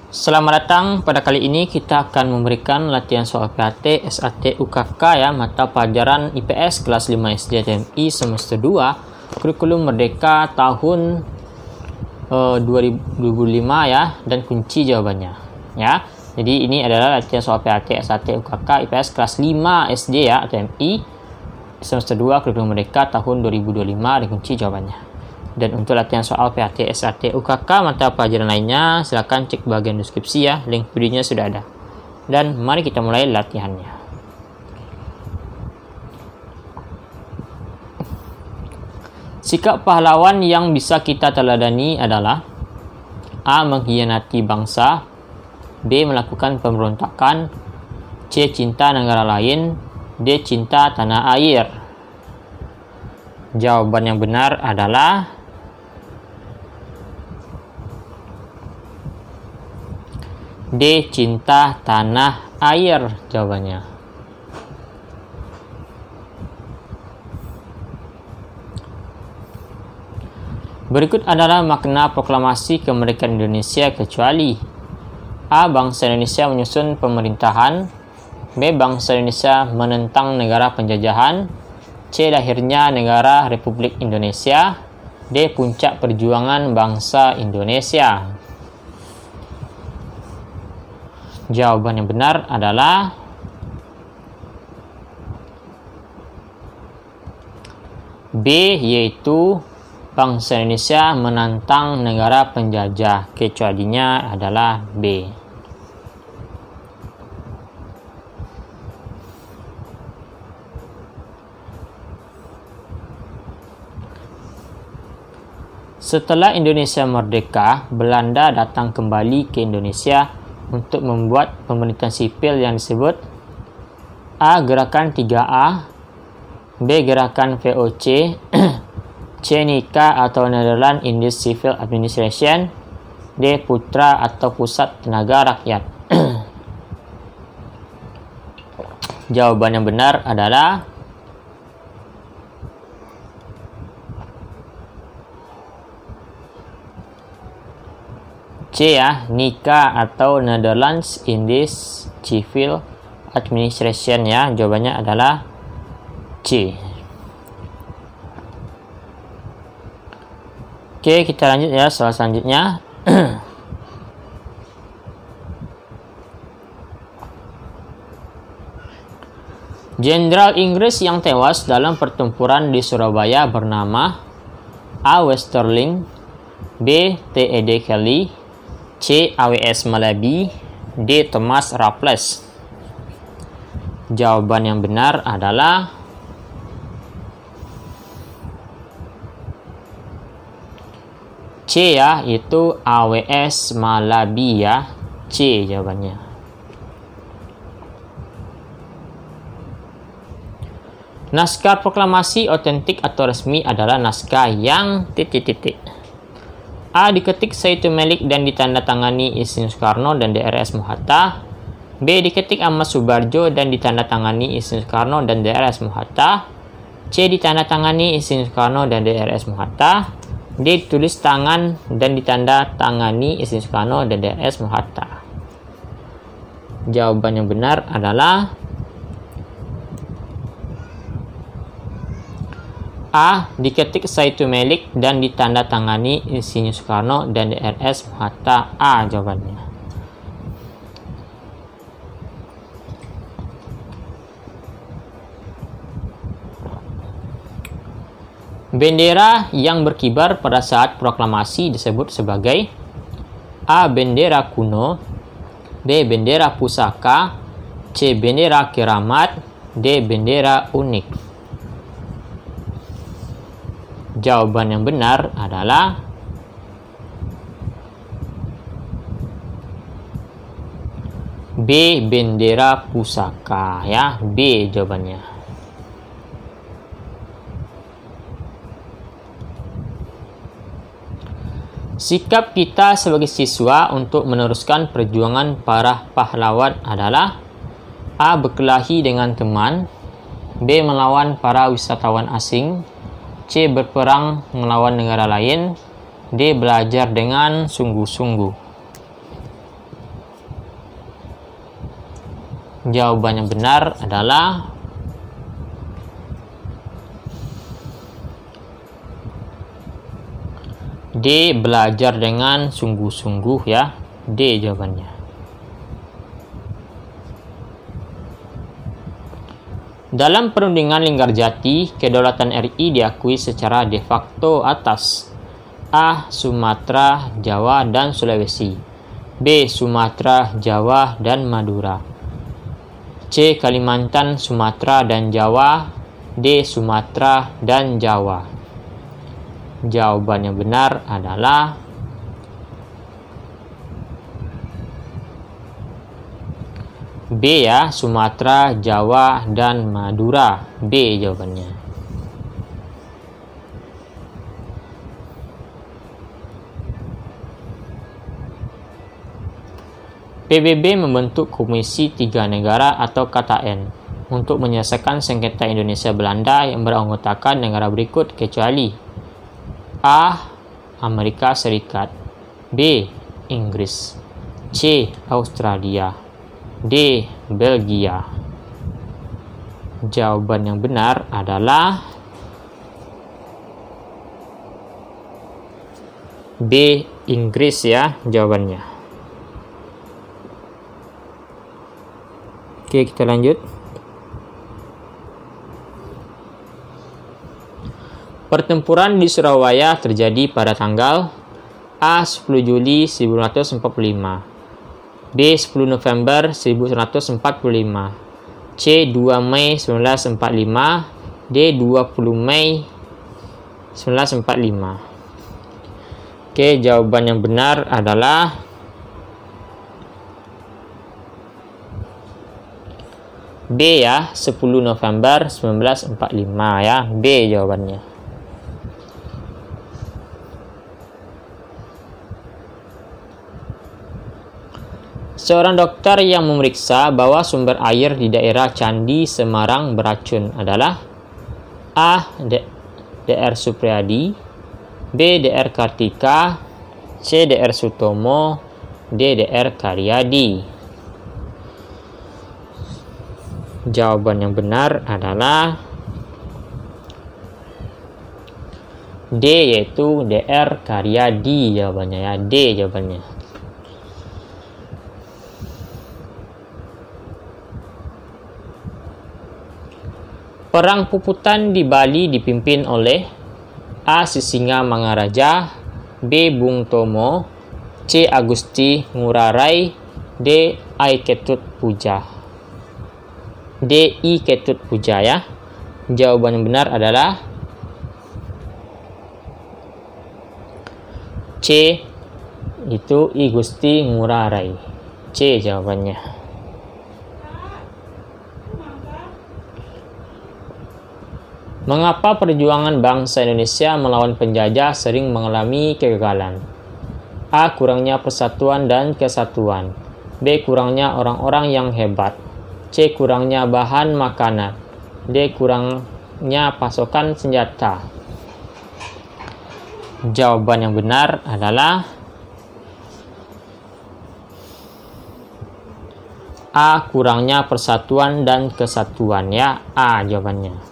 Selamat datang. Pada kali ini kita akan memberikan latihan soal PAT, SAT, UKK ya, mata pelajaran IPS kelas 5 SD TMI semester 2, kurikulum Merdeka tahun 2005 ya, dan kunci jawabannya ya. Jadi ini adalah latihan soal PAT, SAT, UKK IPS kelas 5 SD ya, TMI semester 2, kurikulum Merdeka tahun 2025 dan kunci jawabannya. Dan untuk latihan soal PAT, SAT, UKK mata pelajaran lainnya, silahkan cek bagian deskripsi ya, link videonya sudah ada. Dan mari kita mulai latihannya. Sikap pahlawan yang bisa kita teladani adalah A. Mengkhianati bangsa, B. Melakukan pemberontakan, C. Cinta negara lain, D. Cinta tanah air. Jawaban yang benar adalah D. Cinta tanah air jawabannya. Berikut adalah makna proklamasi kemerdekaan Indonesia kecuali A. Bangsa Indonesia menyusun pemerintahan, B. Bangsa Indonesia menentang negara penjajahan, C. Lahirnya negara Republik Indonesia, D. Puncak perjuangan bangsa Indonesia. Jawaban yang benar adalah B, yaitu bangsa Indonesia menantang negara penjajah. Kecualinya adalah B. Setelah Indonesia merdeka, Belanda datang kembali ke Indonesia untuk membuat pemerintahan sipil yang disebut A. Gerakan 3A, B. Gerakan VOC, C. NICA atau Netherlands Indies Civil Administration, D. Putra atau Pusat Tenaga Rakyat. Jawaban yang benar adalah C ya, NICA atau Netherlands Indies Civil Administration ya. Jawabannya adalah C. Oke, kita lanjut ya soal selanjutnya. Jenderal Inggris yang tewas dalam pertempuran di Surabaya bernama A. Westerling, B. T.E.D. Kelly, C. A.W.S. Malaby, D. Thomas Raffles. Jawaban yang benar adalah C ya, itu A.W.S. Malaby ya. C jawabannya. Naskah proklamasi otentik atau resmi adalah naskah yang titik-titik. A. Diketik Said Melik dan ditandatangani Isrin Soekarno dan DRS Muhatta. B. Diketik Ahmad Subarjo dan ditandatangani Isrin Soekarno dan DRS Muhatta. C. Ditandatangani Isrin Soekarno dan DRS Muhatta. D. Ditulis tangan dan ditandatangani Isrin Soekarno dan DRS Muhatta. Jawaban yang benar adalah A. Diketik Said Melik dan ditandatangani Isrin Soekarno dan DRS Muhatta. A jawabannya. Bendera yang berkibar pada saat proklamasi disebut sebagai A. Bendera kuno, B. Bendera pusaka, C. Bendera keramat, D. Bendera unik. Jawaban yang benar adalah B. Bendera pusaka ya, B jawabannya. Sikap kita sebagai siswa untuk meneruskan perjuangan para pahlawan adalah A. Berkelahi dengan teman, B. Melawan para wisatawan asing, C. Berperang melawan negara lain, D. Belajar dengan sungguh-sungguh. Jawaban yang benar adalah D. Belajar dengan sungguh-sungguh ya. D jawabannya. Dalam perundingan Linggarjati, kedaulatan RI diakui secara de facto atas A. Sumatera, Jawa, dan Sulawesi, B. Sumatera, Jawa, dan Madura, C. Kalimantan, Sumatera, dan Jawa, D. Sumatera dan Jawa. Jawaban yang benar adalah B ya, Sumatera, Jawa, dan Madura. B jawabannya. PBB membentuk Komisi Tiga Negara atau KTN untuk menyelesaikan sengketa Indonesia Belanda yang beranggotakan negara berikut kecuali A. Amerika Serikat, B. Inggris, C. Australia, D. Belgia. Jawaban yang benar adalah B. Inggris ya jawabannya. Oke, kita lanjut. Pertempuran di Surabaya terjadi pada tanggal A. 10 Juli 1945, B. 10 November 1945, C. 2 Mei 1945, D. 20 Mei 1945. Oke, jawaban yang benar adalah B ya, 10 November 1945 ya, B jawabannya. Seorang dokter yang memeriksa bahwa sumber air di daerah Candi Semarang beracun adalah A. Dr. Supriyadi, B. Dr. Kartika, C. Dr. Sutomo, D. Dr. Karyadi. Jawaban yang benar adalah D, yaitu Dr. Karyadi jawabannya ya, D jawabannya. Perang Puputan di Bali dipimpin oleh A. Sisinga Mangaraja, B. Bung Tomo, C. Agusti Ngurah Rai, D. I. Ketut Puja. D. I. Ketut Puja ya. Jawaban yang benar adalah C, itu I Gusti Ngurah Rai. C jawabannya. Mengapa perjuangan bangsa Indonesia melawan penjajah sering mengalami kegagalan? A. Kurangnya persatuan dan kesatuan, B. Kurangnya orang-orang yang hebat, C. Kurangnya bahan makanan, D. Kurangnya pasokan senjata. Jawaban yang benar adalah A. Kurangnya persatuan dan kesatuan ya, A jawabannya.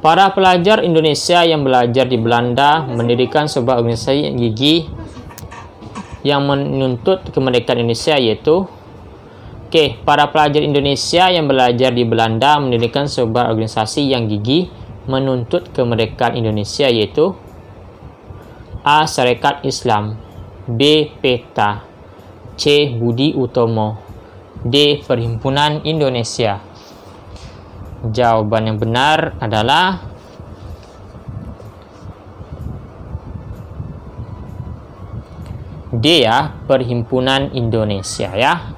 Para pelajar Indonesia yang belajar di Belanda mendirikan sebuah organisasi gigi yang menuntut kemerdekaan Indonesia, yaitu para pelajar Indonesia yang belajar di Belanda mendirikan sebuah organisasi yang gigih menuntut kemerdekaan Indonesia, yaitu A. Sarekat Islam, B. PETA, C. Budi Utomo, D. Perhimpunan Indonesia. Jawaban yang benar adalah D ya, Perhimpunan Indonesia ya.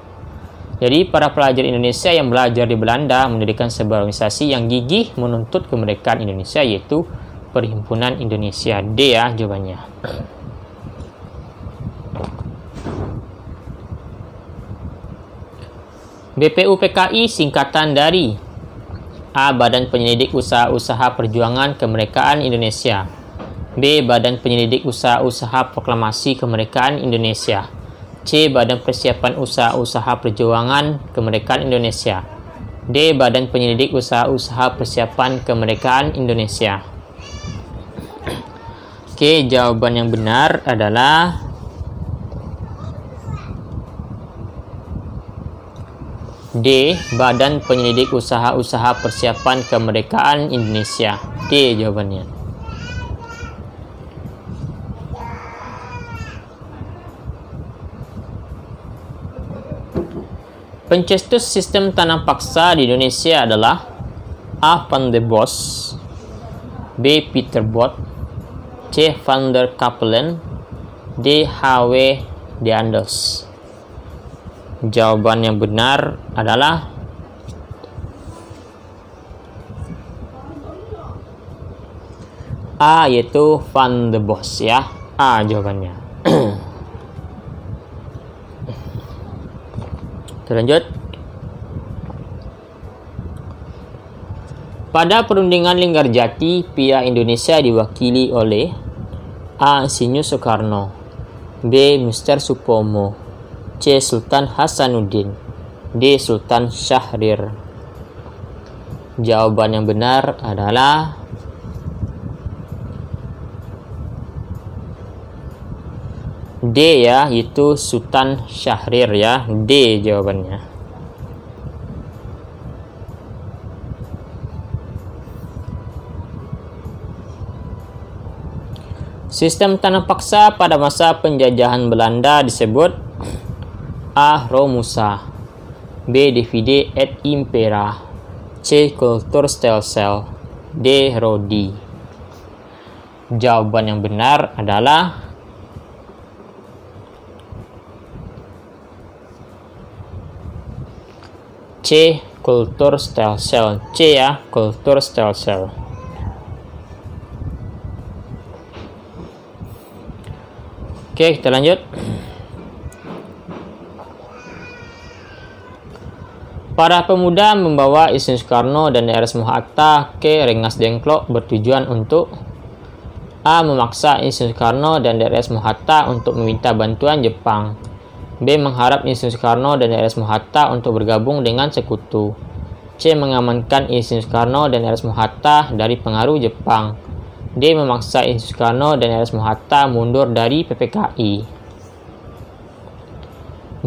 Jadi para pelajar Indonesia yang belajar di Belanda mendirikan sebuah organisasi yang gigih menuntut kemerdekaan Indonesia, yaitu Perhimpunan Indonesia. D ya jawabannya. BPUPKI singkatan dari A. Badan Penyelidik Usaha-Usaha Perjuangan Kemerdekaan Indonesia, B. Badan Penyelidik Usaha-usaha Proklamasi Kemerdekaan Indonesia. C. Badan Persiapan Usaha-usaha Perjuangan Kemerdekaan Indonesia. D. Badan Penyelidik Usaha-usaha Persiapan Kemerdekaan Indonesia. Oke, jawaban yang benar adalah D. Badan Penyelidik Usaha-usaha Persiapan Kemerdekaan Indonesia. D jawabannya. Pencetus sistem tanam paksa di Indonesia adalah A. Van der Bos, B. Peter Bot, C. Van der Capellen, D. H.W. de Andels. Jawaban yang benar adalah A, yaitu Van der Bos ya. A jawabannya. Lanjut. Pada perundingan Linggarjati, pihak Indonesia diwakili oleh A. Insinyur Soekarno, B. Mr. Supomo, C. Sultan Hasanuddin, D. Sultan Syahrir. Jawaban yang benar adalah D ya, yaitu Sultan Syahrir ya. D jawabannya. Sistem tanam paksa pada masa penjajahan Belanda disebut A. Romusa, B. Divide et Impera, C. Kulturstelsel, D. Rodi. Jawaban yang benar adalah C. Kulturstelsel. C ya, Kulturstelsel. Oke, kita lanjut. Para pemuda membawa Insinyur Soekarno dan DRS Mohatta ke Rengas Dengklok bertujuan untuk A. Memaksa Insinyur Soekarno dan DRS Mohatta untuk meminta bantuan Jepang, B. Mengharap Insinyur Soekarno dan DRS Mohatta untuk bergabung dengan sekutu, C. Mengamankan Insinyur Soekarno dan DRS Mohatta dari pengaruh Jepang, D. Memaksa Insinyur Soekarno dan DRS Mohatta mundur dari PPKI.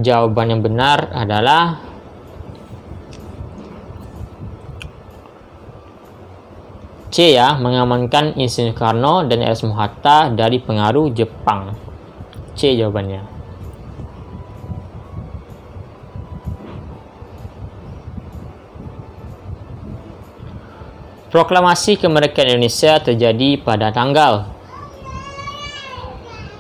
Jawaban yang benar adalah C ya, mengamankan Insinyur Soekarno dan DRS Mohatta dari pengaruh Jepang. C jawabannya. Proklamasi Kemerdekaan Indonesia terjadi pada tanggal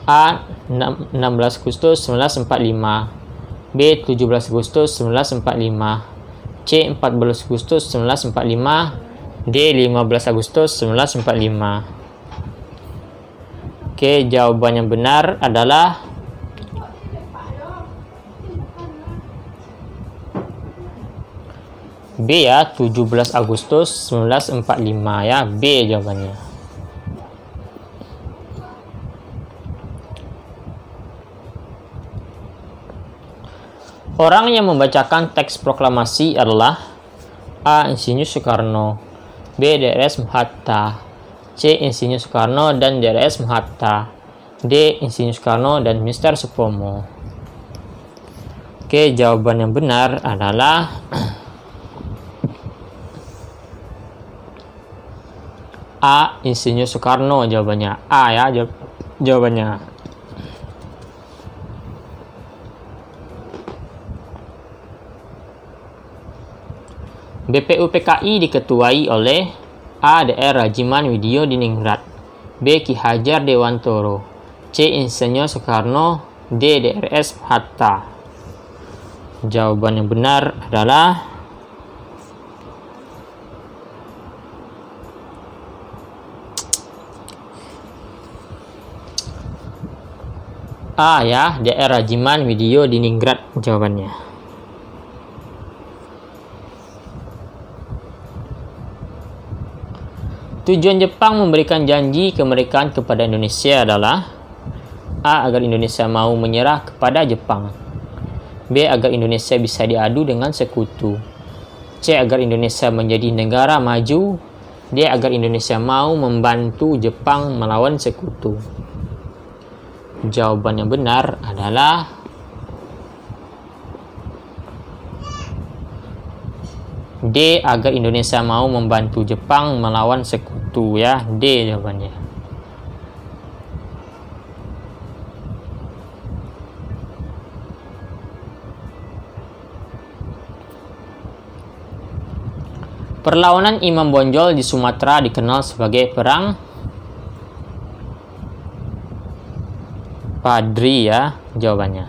A. 16 Agustus 1945, B. 17 Agustus 1945, C. 14 Agustus 1945, D. 15 Agustus 1945. Oke, jawaban yang benar adalah B ya, 17 Agustus 1945 ya. B jawabannya. Orang yang membacakan teks proklamasi adalah A. Insinyur Soekarno, B. DRS Mohatta, C. Insinyur Soekarno dan DRS Mohatta, D. Insinyur Soekarno dan Mr. Supomo. Oke, jawaban yang benar adalah A. Insinyur Soekarno. Jawabannya A ya, jawabannya. BPUPKI diketuai oleh A. Dr. Rajiman Widyodiningrat, B. Ki Hajar Dewantoro, C. Insinyur Soekarno, D. DRS Mohatta. Jawaban yang benar adalah A ya, Dr. Rajiman Widyodiningrat jawabannya. Tujuan Jepang memberikan janji kemerdekaan kepada Indonesia adalah: A. Agar Indonesia mau menyerah kepada Jepang. B. Agar Indonesia bisa diadu dengan sekutu. C. Agar Indonesia menjadi negara maju. D. Agar Indonesia mau membantu Jepang melawan sekutu. Jawaban yang benar adalah D. Agar Indonesia mau membantu Jepang melawan sekutu, ya. D jawabannya. Perlawanan Imam Bonjol di Sumatera dikenal sebagai Perang Padri, ya jawabannya.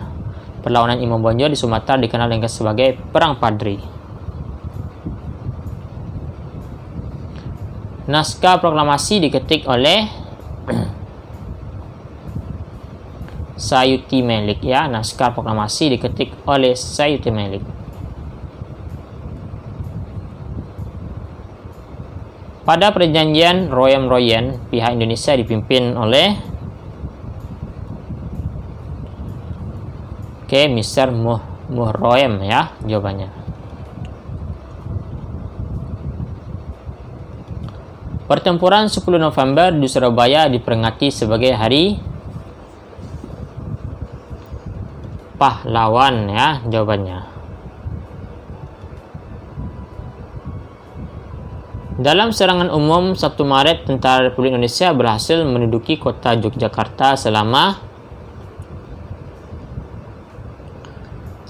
Perlawanan Imam Bonjol di Sumatera dikenal dengan sebagai Perang Padri. Naskah proklamasi diketik oleh Sayuti Melik, ya. Naskah proklamasi diketik oleh Sayuti Melik. Pada perjanjian Royan-Royan, pihak Indonesia dipimpin oleh Mr. Muhroem, ya jawabannya. Pertempuran 10 November di Surabaya diperingati sebagai Hari Pahlawan, ya jawabannya. Dalam serangan umum 1 Maret, Tentara Republik Indonesia berhasil menduduki kota Yogyakarta selama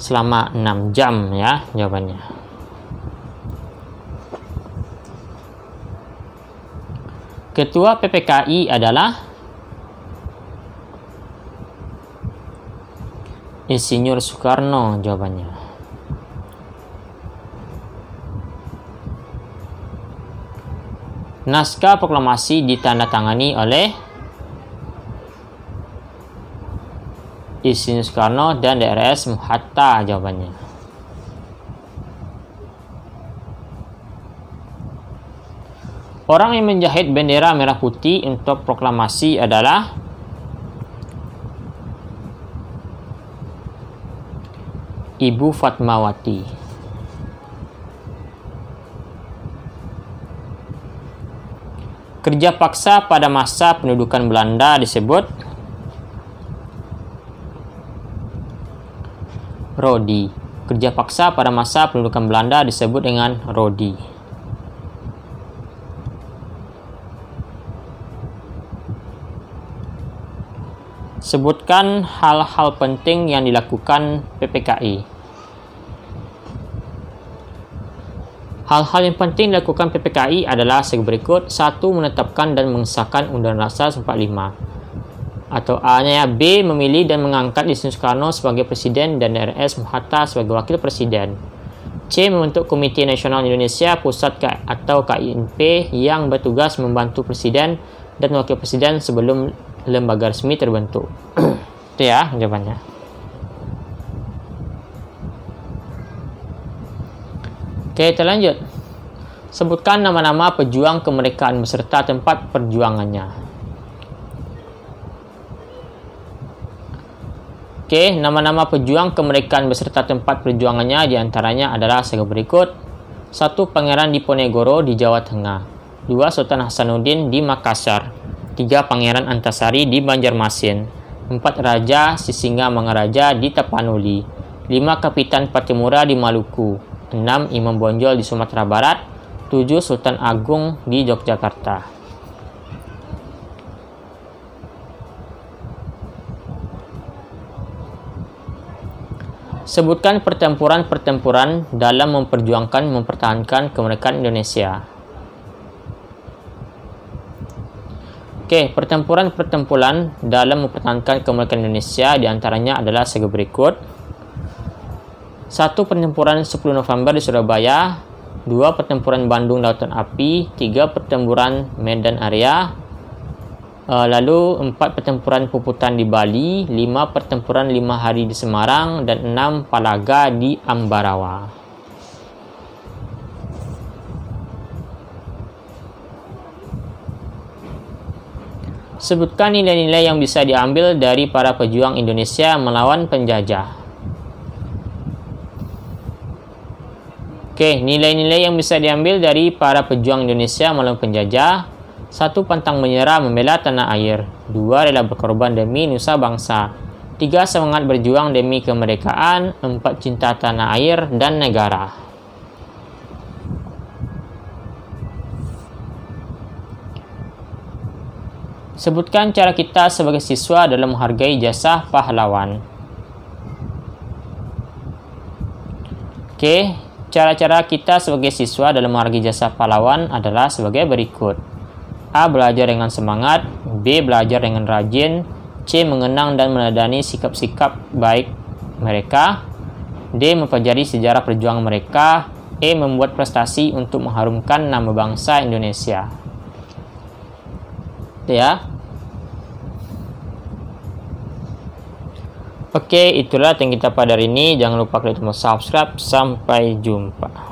6 jam, ya jawabannya. Ketua PPKI adalah Insinyur Soekarno, jawabannya. Naskah proklamasi ditandatangani oleh Insinyur Soekarno dan DRS Hatta, jawabannya. Orang yang menjahit bendera merah putih untuk proklamasi adalah Ibu Fatmawati. Kerja paksa pada masa pendudukan Belanda disebut Rodi. Kerja paksa pada masa pendudukan Belanda disebut dengan Rodi. Sebutkan hal-hal penting yang dilakukan PPKI. Hal-hal yang penting dilakukan PPKI adalah sebagai berikut. 1. Menetapkan dan mengesahkan Undang-Undang Dasar 45. Atau A-nya B. Memilih dan mengangkat Insinyur Soekarno sebagai Presiden dan DRS Hatta sebagai Wakil Presiden. C. Membentuk Komite Nasional Indonesia Pusat atau KINP yang bertugas membantu Presiden dan Wakil Presiden sebelum lembaga resmi terbentuk. Itu ya jawabannya. Oke, kita lanjut. Sebutkan nama-nama pejuang kemerdekaan beserta tempat perjuangannya. Oke, nama-nama pejuang kemerdekaan beserta tempat perjuangannya diantaranya adalah sebagai berikut. 1. Pangeran Diponegoro di Jawa Tengah. 2. Sultan Hasanuddin di Makassar. 3. Pangeran Antasari di Banjarmasin. 4. Raja Sisingamangaraja di Tapanuli. 5. Kapitan Patimura di Maluku. 6. Imam Bonjol di Sumatera Barat. 7. Sultan Agung di Yogyakarta. Sebutkan pertempuran-pertempuran dalam mempertahankan kemerdekaan Indonesia. Oke, pertempuran-pertempuran dalam mempertahankan kemerdekaan Indonesia diantaranya adalah sebagai berikut. 1. Pertempuran 10 November di Surabaya. 2. Pertempuran Bandung Lautan Api. 3. Pertempuran Medan Area. Lalu 4. Pertempuran Puputan di Bali. 5. Pertempuran 5 hari di Semarang. Dan 6. Palaga di Ambarawa. Sebutkan nilai-nilai yang bisa diambil dari para pejuang Indonesia melawan penjajah. Oke, nilai-nilai yang bisa diambil dari para pejuang Indonesia melawan penjajah. 1. Pantang menyerah membela tanah air. 2. Rela berkorban demi nusa bangsa. 3. Semangat berjuang demi kemerdekaan. 4. Cinta tanah air dan negara. Sebutkan cara kita sebagai siswa dalam menghargai jasa pahlawan. Oke, cara-cara kita sebagai siswa dalam menghargai jasa pahlawan adalah sebagai berikut. A. Belajar dengan semangat. B. Belajar dengan rajin. C. Mengenang dan meneladani sikap-sikap baik mereka. D. Mempelajari sejarah perjuangan mereka. E. Membuat prestasi untuk mengharumkan nama bangsa Indonesia. Ya. Oke, itulah yang kita pada hari ini. Jangan lupa klik tombol subscribe. Sampai jumpa.